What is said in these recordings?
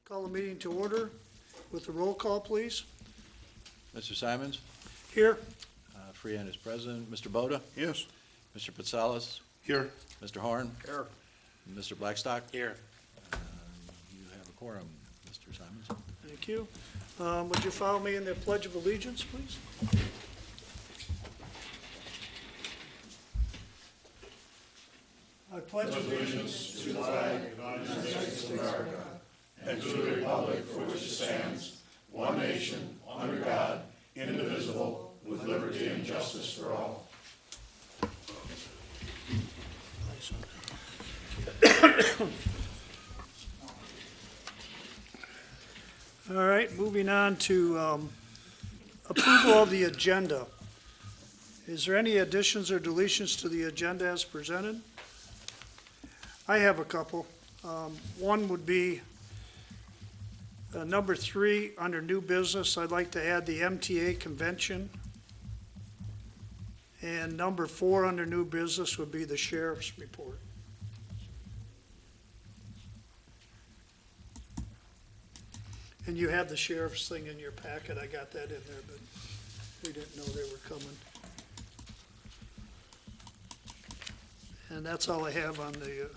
Call the meeting to order with the roll call, please. Mr. Simons, Here. Freehand is present. Mr. Boda, Yes. Mr. Patsalis, Here. Mr. Horn, Here. Mr. Blackstock. Here. You have a quorum, Mr. Simons. Thank you. Would you follow me in the Pledge of Allegiance, please? I pledge allegiance to the flag of the United States of America and to the republic for which it stands, one nation, under God, indivisible, with liberty and justice for all. All right, moving on to approval of the agenda. Is there any additions or deletions to the agenda as presented? I have a couple. One would be number 3, under new business, I'd like to add the MTA convention. And number 4, under new business, would be the sheriff's report. And you have the sheriff's thing in your packet. I got that in there, but we didn't know they were coming. And that's all I have on the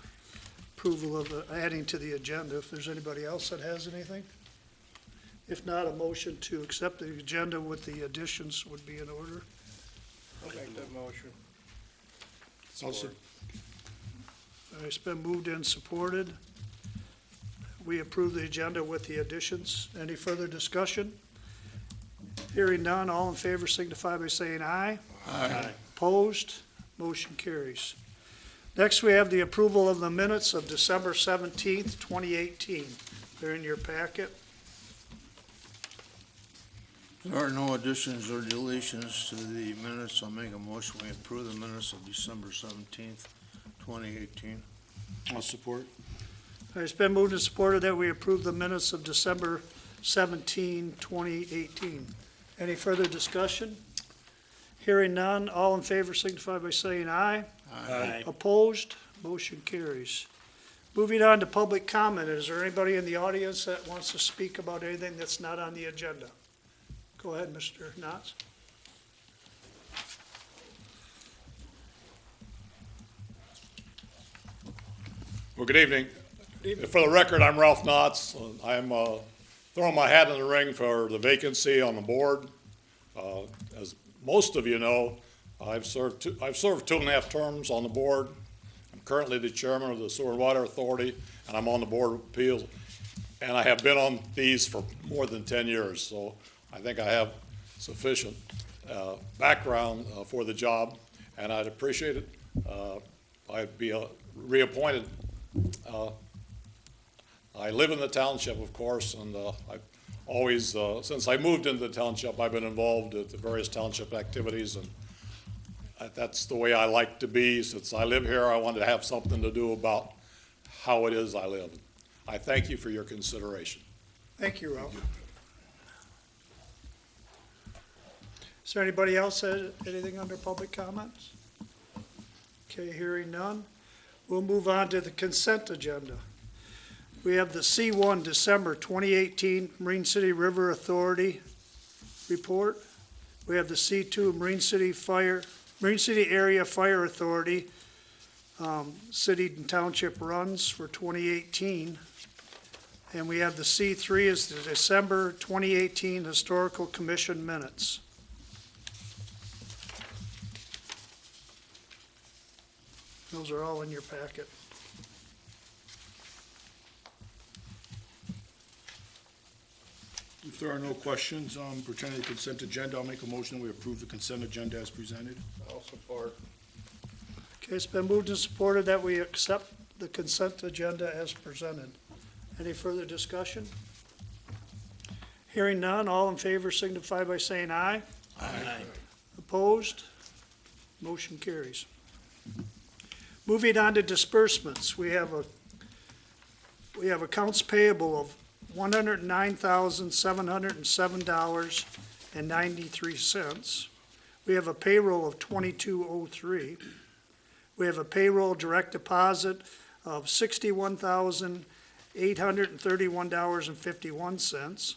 approval of adding to the agenda. If there's anybody else that has anything? If not, a motion to accept the agenda with the additions would be in order. I'll make that motion. All right, it's been moved and supported. We approve the agenda with the additions. Any further discussion? Hearing none, all in favor signify by saying aye. Aye. Opposed? Motion carries. Next, we have the approval of the minutes of December 17th, 2018. They're in your packet. There are no additions or deletions to the minutes. I'll make a motion. We approve the minutes of December 17th, 2018. I'll support. All right, it's been moved and supported that we approve the minutes of December 17, 2018. Any further discussion? Hearing none, all in favor signify by saying aye. Aye. Opposed? Motion carries. Moving on to public comment. Is there anybody in the audience that wants to speak about anything that's not on the agenda? Go ahead, Mr. Knotts. Well, good evening. For the record, I'm Ralph Knotts. I'm throwing my hat in the ring for the vacancy on the board. As most of you know, I've served 2.5 terms on the board. I'm currently the chairman of the Sewer and Water Authority, and I'm on the Board of Appeals. And I have been on these for more than 10 years, so I think I have sufficient background for the job, and I'd appreciate it. I'd be reappointed. I live in the township, of course, and I've always, since I moved into the township, I've been involved at the various township activities, and that's the way I like to be. Since I live here, I wanted to have something to do about how it is I live. I thank you for your consideration. Thank you, Ralph. Is there anybody else that anything under public comments? Okay, hearing none. We'll move on to the consent agenda. We have the C1 December 2018 Marine City River Authority report. We have the C2 Marine City Area Fire Authority city and township runs for 2018. And we have the C3 is the December 2018 Historical Commission minutes. Those are all in your packet. If there are no questions pertaining to the consent agenda, I'll make a motion that we approve the consent agenda as presented. I'll support. Okay, it's been moved and supported that we accept the consent agenda as presented. Any further discussion? Hearing none, all in favor signify by saying aye. Aye. Opposed? Motion carries. Moving on to disbursements, we have accounts payable of $109,707.93. We have a payroll of $2203. We have a payroll direct deposit of $61,000. $831.51.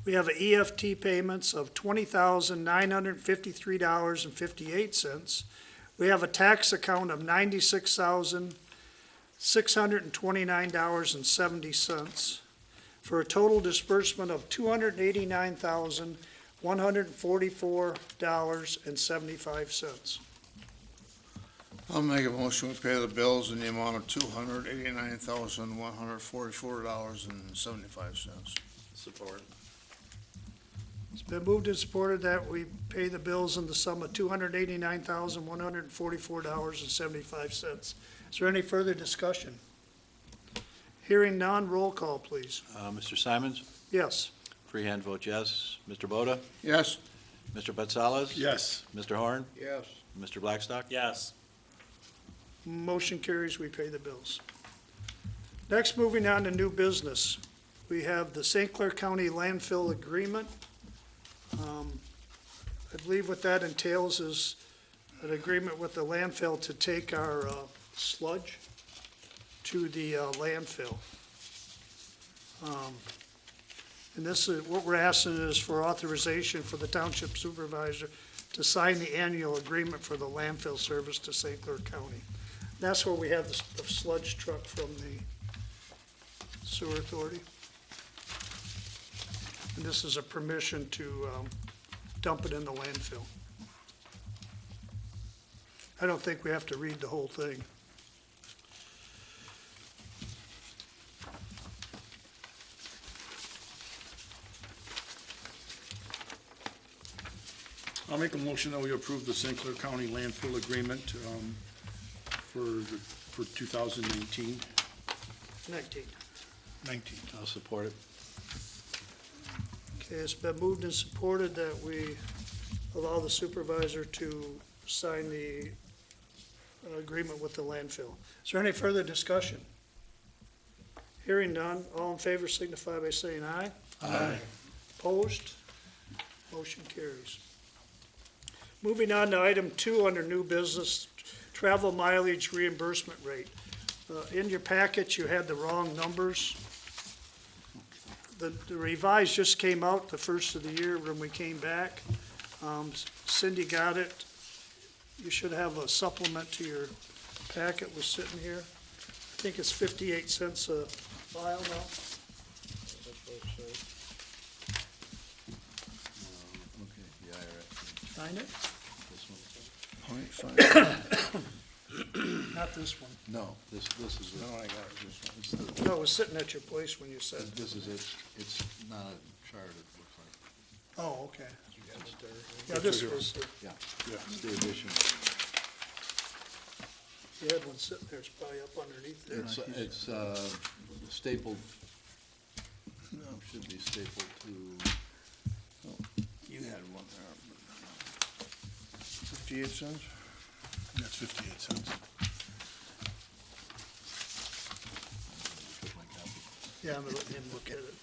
We have a EFT payments of $20,953.58. We have a tax account of $96,629.70 for a total disbursement of $289,144.75. I'll make a motion, we pay the bills in the amount of $289,144.75. Support. It's been moved and supported that we pay the bills in the sum of $289,144.75. Is there any further discussion? Hearing none, roll call, please. Mr. Simons? Yes. Freehand vote yes. Mr. Boda? Yes? Mr. Betsalas? Yes. Mr. Horn? Yes. Mr. Blackstock? Yes. Motion carries, we pay the bills. Next, moving on to new business. We have the St. Clair County landfill agreement. I believe what that entails is an agreement with the landfill to take our sludge to the landfill. And this is, what we're asking is for authorization for the township supervisor to sign the annual agreement for the landfill service to St. Clair County. That's where we have the sludge truck from the sewer authority. And this is a permission to dump it in the landfill. I don't think we have to read the whole thing. I'll make a motion that we approve the St. Clair County landfill agreement for 2019. 19. 19. I'll support it. Okay, it's been moved and supported that we allow the supervisor to sign the agreement with the landfill. Is there any further discussion? Hearing none, all in favor signify by saying aye. Aye. Opposed? Motion carries. Moving on to item 2 under new business, travel mileage reimbursement rate. In your packet, you had the wrong numbers. The revised just came out the first of the year when we came back. Cindy got it. You should have a supplement to your packet was sitting here. I think it's 58 cents a mile now. Okay, the IRS. Find it? This one? Not this one. No, this is it. No, I got it. This one. It's the- No, it was sitting at your place when you said. This is it. It's not a chart, it looks like. Oh, okay. Yeah, this was, Yeah, it's the addition. you had one sitting there, it's probably up underneath there. It's stapled, should be stapled to, You had one there. 58 cents? That's 58 cents. put my copy. Yeah, I'm letting him look at it.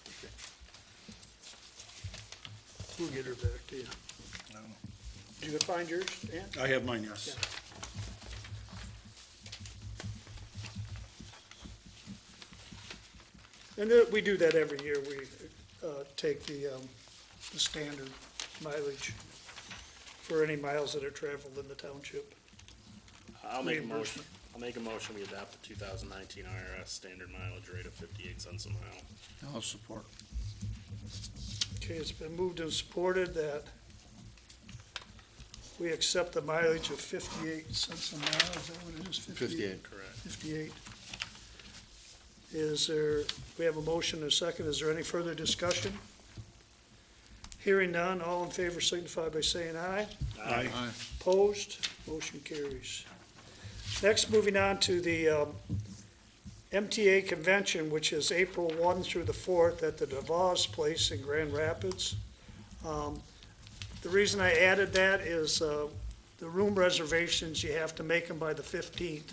We'll get her back to you. Did you find yours, Dan? I have mine, yes. And we do that every year. We take the standard mileage for any miles that are traveled in the township. I'll make a motion. Reimbursement. I'll make a motion, we adopt the 2019 IRS standard mileage rate of 58 cents a mile. I'll support. Okay, it's been moved and supported that we accept the mileage of 58 cents a mile. Is that what it is? 58. Correct. 58. Is there, we have a motion and a second. Is there any further discussion? Hearing none, all in favor signify by saying aye. Aye. Opposed? Motion carries. Next, moving on to the MTA convention, which is April 1 through the 4th at the DeVos Place in Grand Rapids. The reason I added that is the room reservations, you have to make them by the 15th.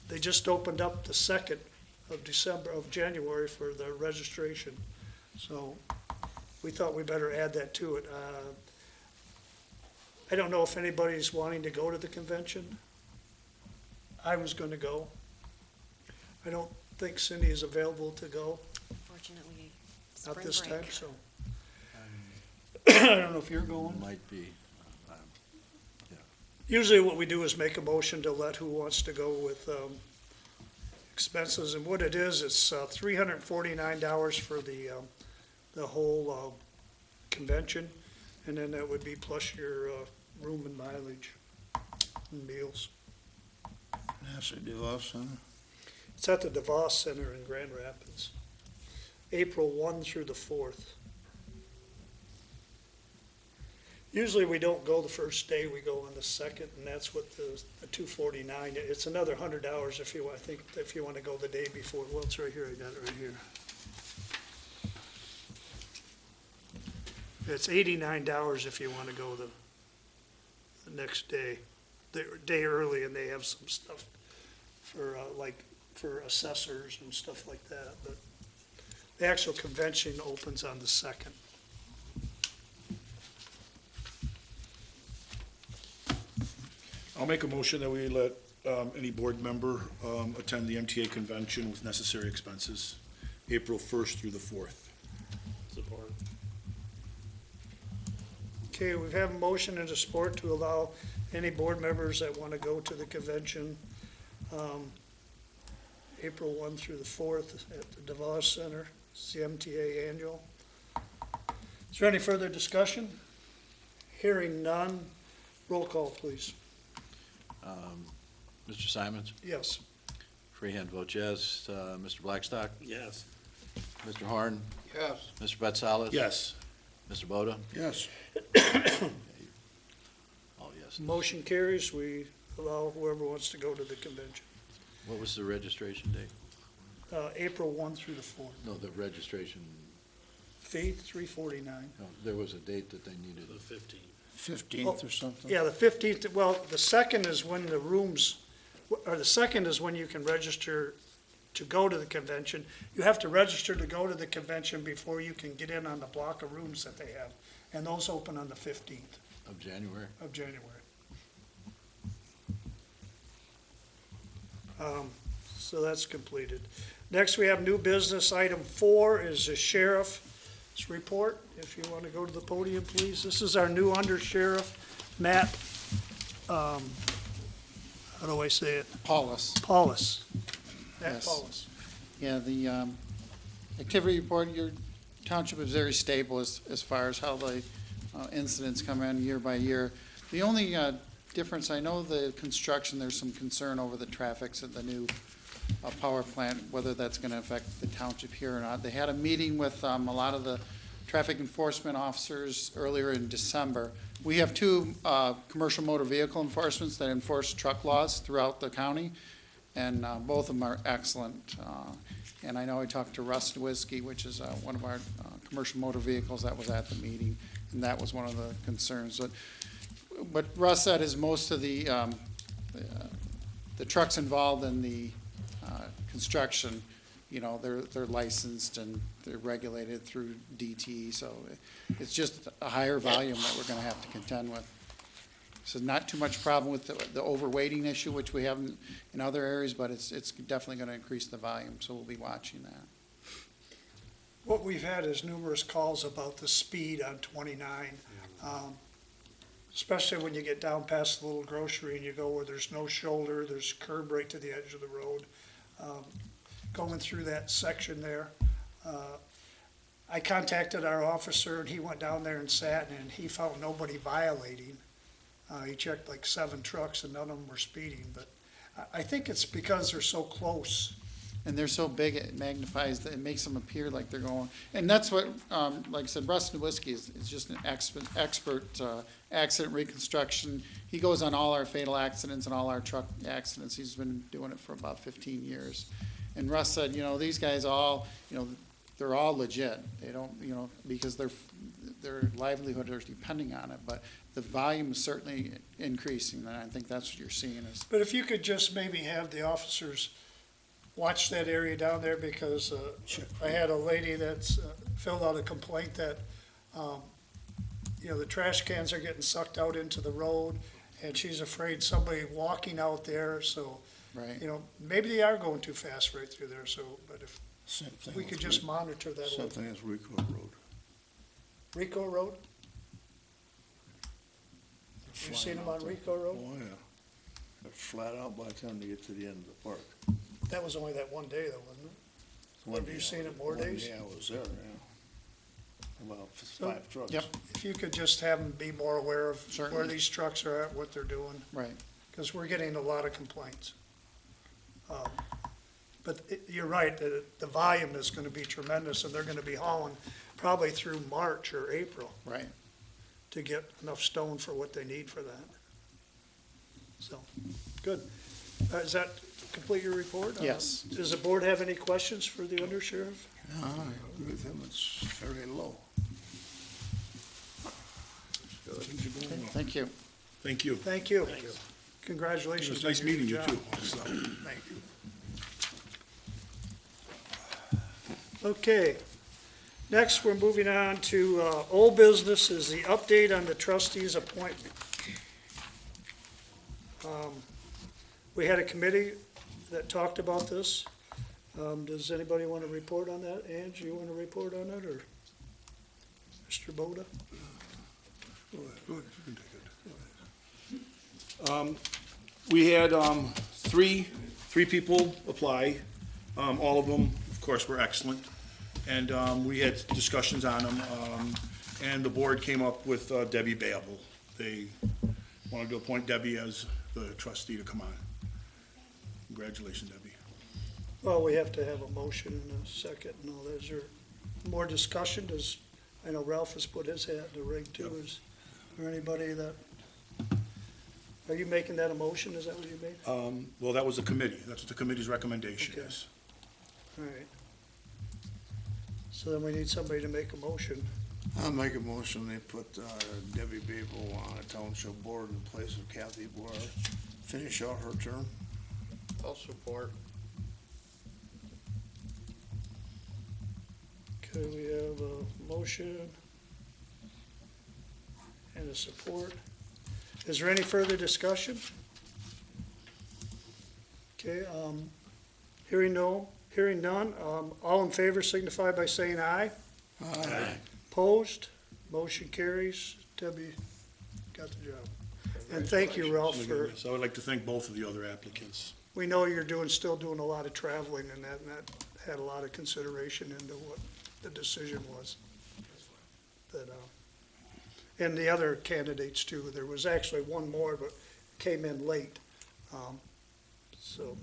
They just opened up the 2nd of January for the registration. So we thought we better add that to it. I don't know if anybody's wanting to go to the convention. I was going to go. I don't think Cindy is available to go Fortunately, at spring this time, break. so. I don't know if you're going. Might be. Usually what we do is make a motion to let who wants to go with, expenses, and what it is, it's, $349 for the whole, convention, and then that would be plus your, room and mileage and meals. That's a DeVos Center. It's at the DeVos Center in Grand Rapids, April 1 through the 4th. Usually we don't go the first day, we go on the second, and that's what the $249, it's another $100 if you, I think, if you want to go the day before. Well, it's right here, I got it right here. It's $89 if you want to go the next day, the day early, and they have some stuff for, like, for assessors and stuff like that, but the actual convention opens on the second. I'll make a motion that we let any board member attend the MTA convention with necessary expenses, April 1st through the 4th. Support. Okay, we have a motion and a support to allow any board members that want to go to the convention, April 1 through the 4th at the DeVos Center. It's the MTA annual. Is there any further discussion? Hearing none, roll call, please. Mr. Simons? Yes. Freehand votes yes. Mr. Blackstock? Yes. Mr. Horn? Yes. Mr. Betsalas? Yes. Mr. Boda? Yes. All yes. Motion carries. We allow whoever wants to go to the convention. What was the registration date? April 1 through the 4th. No, the registration, Fee, $349. no, there was a date that they needed. The 15th. 15th or something? Yeah, the 15th, well, the second is when the rooms, or the second is when you can register to go to the convention. You have to register to go to the convention before you can get in on the block of rooms that they have. And those open on the 15th Of January? of January. So that's completed. Next, we have new business. Item 4 is the sheriff's report. If you want to go to the podium, please. This is our new undersheriff, Matt, how do I say it? Paulus. Paulus. Matt Yes. Paulus. Yeah, the activity report, your township is very stable as far as how the incidents come in year by year. The only difference, I know the construction, there's some concern over the traffics at the new power plant, whether that's going to affect the township here or not. They had a meeting with a lot of the traffic enforcement officers earlier in December. We have 2 commercial motor vehicle enforcements that enforce truck laws throughout the county, and both of them are excellent. And I know I talked to Russ Whiskey, which is one of our commercial motor vehicles that was at the meeting, and that was one of the concerns. But what Russ said is most of the trucks involved in the construction, you know, they're licensed and they're regulated through DT, so it's just a higher volume that we're gonna have to contend with. So not too much problem with the overweighting issue, which we have in other areas, but it's definitely gonna increase the volume, so we'll be watching that. What we've had is numerous calls about the speed on 29, especially when you get down past the little grocery and you go where there's no shoulder, there's curb right to the edge of the road. Going through that section there, I contacted our officer and he went down there and sat and he found nobody violating. He checked like 7 trucks and none of them were speeding, but I think it's because they're so close. And they're so big, it magnifies, it makes them appear like they're going, and that's what, like I said, Russ Nowinski is just an expert accident reconstruction. He goes on all our fatal accidents and all our truck accidents. He's been doing it for about 15 years. And Russ said, you know, these guys all, you know, they're all legit. They don't, you know, because their livelihood is depending on it, but the volume is certainly increasing, and I think that's what you're seeing is. But if you could just maybe have the officers watch that area down there, because I had a lady that's filled out a complaint that, you know, the trash cans are getting sucked out into the road, and she's afraid somebody walking out there, so Right. You know, maybe they are going too fast right through there, so, but if Same thing we with could just Rico- monitor that. a Same little. thing as Rico Road. Rico Road? You Flying seen them out on there. Rico Road? Oh, yeah. They're flat out by the time they get to the end of the park. That was only that one day though, wasn't it? Have you seen it more days? Yeah, I was there, yeah. About So- 5 trucks. Yep. If you could just have them be more aware of where Certainly. these trucks are at, what they're doing, Right. because we're getting a lot of complaints. But you're right, the volume is gonna be tremendous, and they're gonna be hauling probably through March or April Right. to get enough stone for what they need for that. So, good. Does that complete your report? Yes. Does the board have any questions for the undersheriff? Yeah, I agree with him, it's very low. Things are going well. Thank you. Thank you. Thank you. It Congratulations. was nice on your meeting you job. too. Thank you. Okay. Next, we're moving on to old business is the update on the trustees' appointment. We had a committee that talked about this. Does anybody want to report on that? Ange, you want to report on it, or Mr. Boda? Go ahead, you can take it. We had three people apply. All of them, of course, were excellent. And we had discussions on them. And the board came up with Debbie Babel. They wanted to appoint Debbie as the trustee to come on. Congratulations, Debbie. Well, we have to have a motion and a second and all that. Is there more discussion? I know Ralph has put his hat in the ring too. Yep. Is there anybody that, are you making that a motion? Is that what you made? Well, that was the committee. That's what the committee's recommendation Okay. is. All right. So then we need somebody to make a motion. I'll make a motion, they put Debbie Babel on a township board in place of Kathy Boer. Finish out her term. I'll support. Okay, we have a motion and a support. Is there any further discussion? Okay, hearing none, all in favor signify by saying aye. Aye. Opposed? Motion carries. Debbie got the job. And thank you, Ralph, for, So I'd like to thank both of the other applicants. we know you're still doing a lot of traveling, and that had a lot of consideration into what the decision was. That, and the other candidates too. There was actually one more, but came in late. So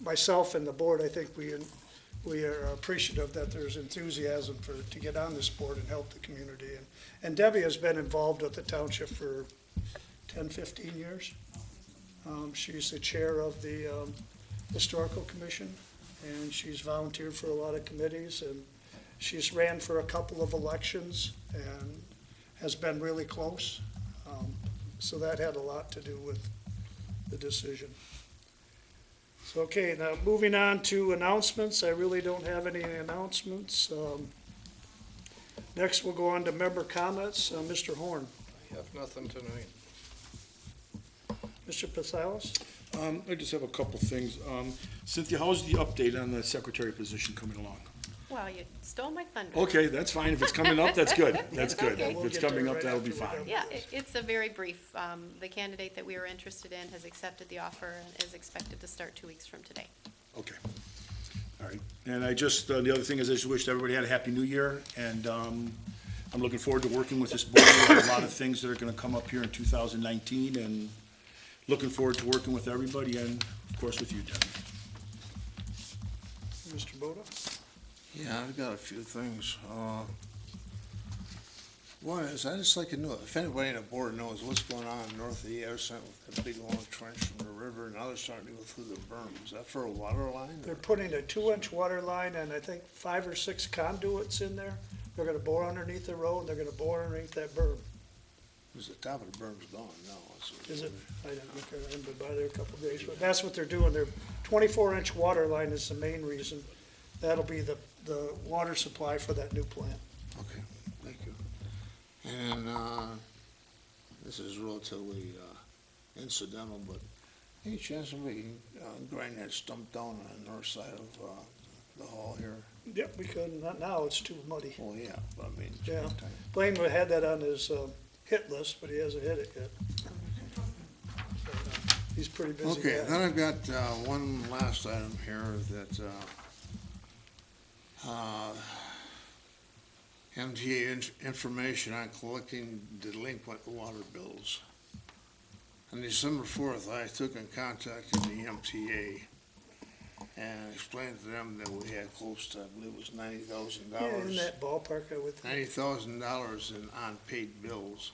myself and the board, I think we are appreciative that there's enthusiasm to get on this board and help the community. And Debbie has been involved with the township for 10, 15 years. She's the chair of the Historical Commission, and she's volunteered for a lot of committees, and she's ran for a couple of elections and has been really close. So that had a lot to do with the decision. So, okay, now moving on to announcements. I really don't have any announcements. Next, we'll go on to member comments. Mr. Horn. I have nothing tonight. Mr. Pasalis? I just have a couple things. Cynthia, how's the update on the secretary position coming along? Well, you stole my thunder. Okay, that's fine. If it's coming up, that's good. That's good. Okay. If it's We'll get coming there up, right that'll be after we're fine. done. Yeah, it's a very brief. The candidate that we were interested in has accepted the offer and is expected to start 2 weeks from today. Okay. All right. And I just, the other thing is I just wish everybody had a happy new year, and I'm looking forward to working with this board. We have a lot of things that are gonna come up here in 2019, and looking forward to working with everybody, and of course with you, Debbie. Mr. Boda? Yeah, I've got a few things. One is, I just like to know, if anybody on the board knows what's going on north of the Everson with the big long trench from the river, and now they're starting to go through the berm. Is that for a water line? They're putting a 2-inch water line and I think 5 or 6 conduits in there. They're gonna bore underneath the road, and they're gonna bore underneath that berm. Because the top of the berm's gone now. Is it? I didn't look at it, I haven't been by there a couple of days, but that's what they're doing. Their 24-inch water line is the main reason. That'll be the water supply for that new plant. Okay, thank you. And this is relatively incidental, but Any chance we can grind that stump down on the north side of the hall here? Yep, we could, not now, it's too muddy. Oh, yeah, but I mean, Yeah. springtime. Blaine had that on his hit list, but he hasn't hit it yet. He's pretty busy. Okay, guy. then I've got one last item here that MTA information on collecting delinquent water bills. On December 4th, I took and contacted the MTA and explained to them that we had close to, I believe it was $90,000. Yeah, in that ballpark, I would think. $90,000 in unpaid bills.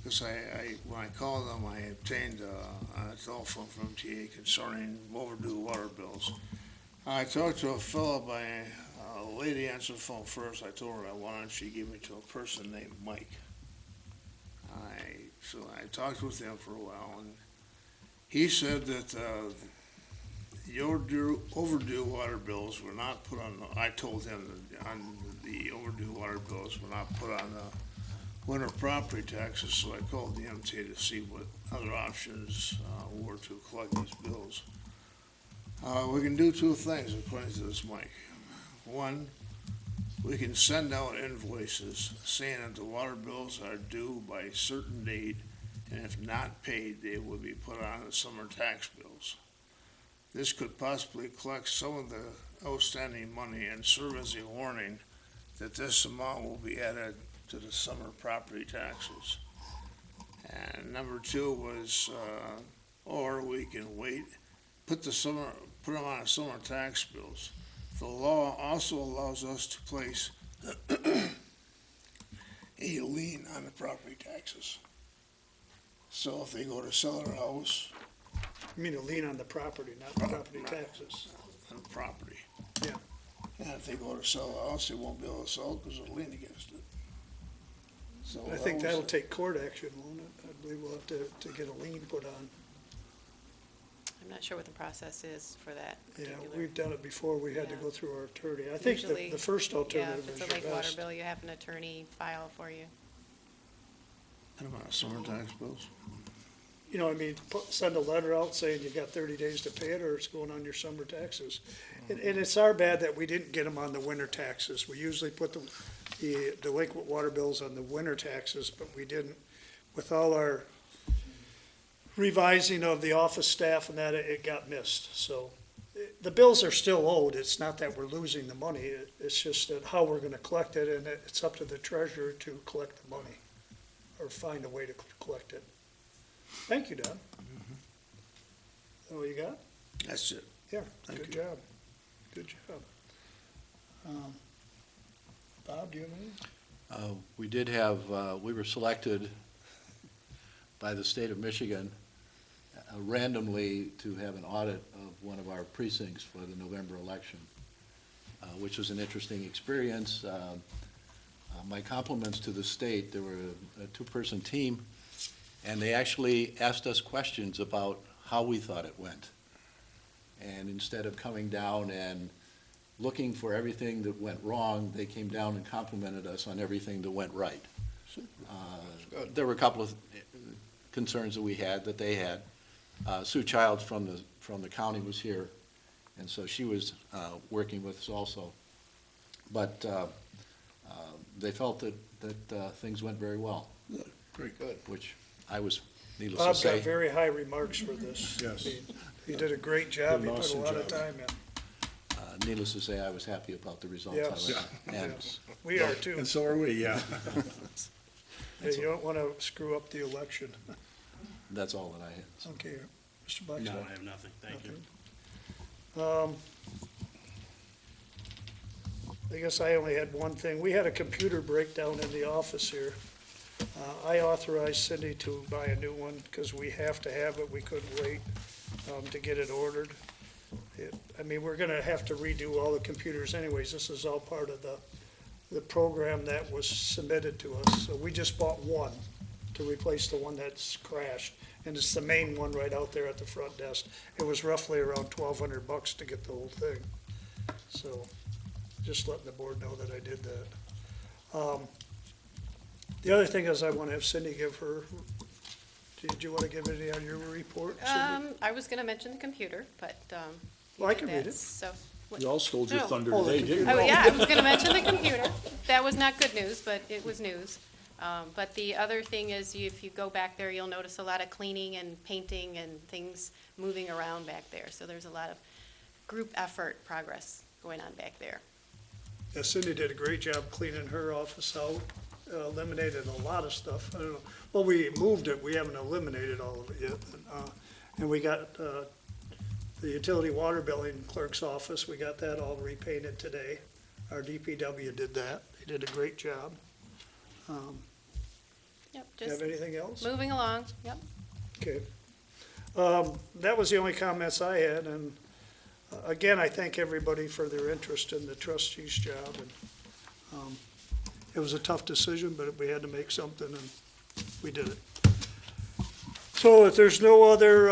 Because when I called them, I obtained a telephone from MTA concerning overdue water bills. I talked to a fellow a lady answered the phone first. I told her I wanted, she gave me to a person named Mike. So I talked with him for a while, and he said that the overdue water bills were not put on, I told him that the overdue water bills were not put on the winter property taxes, so I called the MTA to see what other options were to collect these bills. We can do two things according to this Mike. One, we can send out invoices saying that the water bills are due by a certain date, and if not paid, they will be put on the summer tax bills. This could possibly collect some of the outstanding money and serve as a warning that this amount will be added to the summer property taxes. And number two was, or we can wait, put them on summer tax bills. The law also allows us to place a lien on the property taxes. So if they go to sell their house, You mean a lien on the property, not the property Right. taxes. on the property. Yeah. And if they go to sell the house, they won't be able to sell it because there's a lien against it. So I think was that'll it. take court action, won't it? I believe we'll have to get a lien put on. I'm not sure what the process is for that Yeah, particular. we've done it before, we had to Yeah. go through our attorney. I think Usually, the first Yeah, alternative if is it's a your lake water best. bill, you have an attorney file for you. What about summer tax bills? You know, I mean, send a letter out saying you got 30 days to pay it, or it's going on your summer taxes. And it's our bad that we didn't get them on the winter taxes. We usually put the delinquent water bills on the winter taxes, but we didn't. With all our revising of the office staff and that, it got missed. So the bills are still owed. It's not that we're losing the money. It's just that how we're gonna collect it, and it's up to the treasurer to collect the money, or find a way to collect it. Thank you, Don. Is that what you got? That's it. Yeah, Thank good you. job. Good job. Bob, do you have anything? We did have, we were selected by the state of Michigan randomly to have an audit of one of our precincts for the November election, which was an interesting experience. My compliments to the state. There were a two-person team, and they actually asked us questions about how we thought it went. And instead of coming down and looking for everything that went wrong, they came down and complimented us on everything that went right. There were a couple of concerns that we had, that they had. Sue Childs from the county was here, and so she was working with us also. But they felt that things went very well, Very good. which I was, needless to Bob got say. very high remarks for this. Yes. He did a great job. Did He an put a awesome lot of job. time in. Needless to say, I was happy about the results Yes. of it. And Yes. We are too. And so are we, yeah. Yeah, you don't want to screw up the election. that's all that I had. So, Okay, Mr. No, Blackshaw. I have nothing, thank you. I guess I only had one thing. We had a computer breakdown in the office here. I authorized Cindy to buy a new one because we have to have it. We couldn't wait to get it ordered. I mean, we're gonna have to redo all the computers anyways. This is all part of the program that was submitted to us. So we just bought one to replace the one that's crashed. And it's the main one right out there at the front desk. It was roughly around $1,200 to get the whole thing. So, just letting the board know that I did that. The other thing is I want to have Cindy give her Did you want to give any on your report, Cindy? I was gonna mention the computer, but, you Well, I did can that, read it. So. what- You all stole your No. thunder Oh, the today, didn't you? Oh, yeah, I was gonna mention the computer. That was not good news, but it was news. But the other thing is, if you go back there, you'll notice a lot of cleaning and painting and things moving around back there. So there's a lot of group effort progress going on back there. Yeah, Cindy did a great job cleaning her office out, eliminated a lot of stuff. I don't know, well, we moved it, we haven't eliminated all of it yet. And we got, the utility water billing clerk's office, we got that all repainted today. Our DPW did that, they did a great job. Yep, Do you just have anything else? moving along, yep. Okay. That was the only comments I had, and again, I thank everybody for their interest in the trustees' job. And it was a tough decision, but we had to make something, and we did it. So if there's no other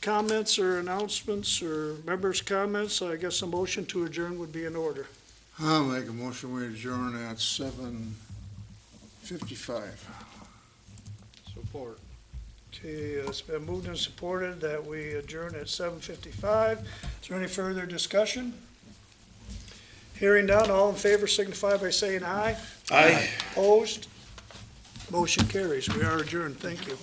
comments or announcements or members' comments, I guess a motion to adjourn would be in order. I'll make a motion, we adjourn at 7:55. Support. Okay, it's been moved and supported that we adjourn at 7:55. Is there any further discussion? Hearing none, all in favor signify by saying aye. Aye. Opposed? Motion carries. We are adjourned. Thank you.